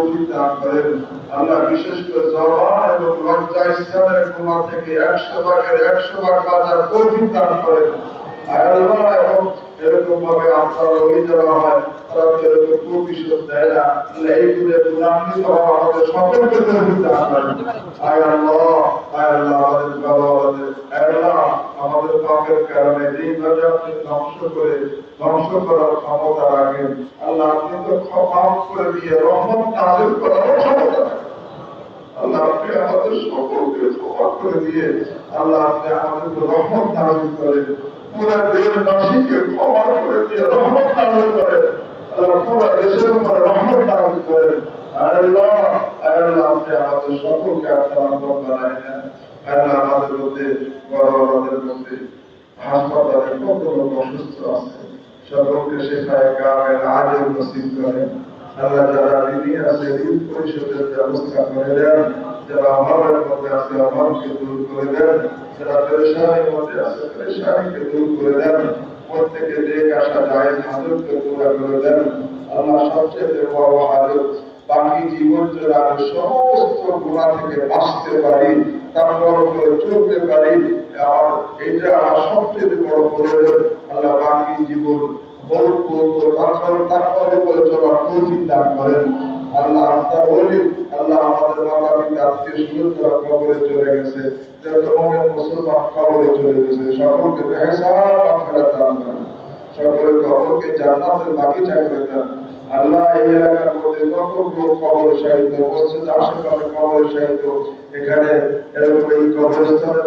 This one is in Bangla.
তৌফিক দান করেন। আল্লাহ বিশেষ করে জবান এবং লজ্জা স্থানের গুনাহ থেকে 100 ভাগের 100 ভাগ বাঁচার তৌফিক দান করেন। আল্লাহ এবং এরকম ভাবে আপনার ওই যারা হয় তারা এরকম প্রতিশোধ দেয় না, এই গুণান্বিত হওয়া আমাদের সকলকে তৌফিক দান করেন। আমাদের বাবা আমাদের পাপের কারণে যেইভাবে আপনি ধ্বংস করার ক্ষমতা রাখেন, আল্লাহ আপনি তো মাফ করে দিয়ে রহমত নাযিল করার ক্ষমতা রাখেন। আল্লাহ আপনি আমাদের সকলকে ক্ষমা করে দিয়ে আল্লাহ আপনি আমাদেরকে রহমত নাযিল করেন। পুরা দেশবাসীকে ক্ষমা করে দিয়ে রহমত নাযিল করেন। আল্লাহ পুরা দেশের উপরে রহমত নাযিল করেন। আল্লাহ আপনি আমাদের সকলকে আপনার রহমত বানায় নেন। আল্লাহ আমাদের মধ্যে বড়দের মধ্যে হাসপাতালে কত লোক অসুস্থ আছে, সকলকে শেফায়ে কামেল আজল নসিব করেন। আল্লাহ যারা ঋণী আছে ঋণ পরিশোধের ব্যবস্থা করে দেন, যারা অভাবের মধ্যে আছে অভাবকে দূর করে দেন, যারা পেরেশানির মধ্যে আছে পেরেশানিকে দূর করে দেন, প্রত্যেকে নেক আশা জায়েজ হাজতকে পুরা করে দেন। আল্লাহ সবচেয়ে বড় হাজত বাকি জীবন জোড়া আমি সমস্ত গুণা থেকে বাঁচতে পারি, তারপর করে চলতে পারি, আর এটা আমার সবচেয়ে বড় প্রয়োজন। আল্লাহ বাকি জীবন তারপরে করে চলার তৌফিক দান করেন। আল্লাহ আপনার ওলি আল্লাহ আমাদের মাতা পিতা আত্মীয় স্বজন কবরে চলে গেছে, যত মুসলমান কবরে চলে গেছে, সকলকে দান করেন, সকলের কবরকে জান্নাতের বাগিচা করে দেন। আল্লাহ এই এলাকার মধ্যে যত লোক কবর সাহিত্য মসজিদ আশেপাশে কবর সাহিত্য, এখানে এরকম এই কবরস্থানে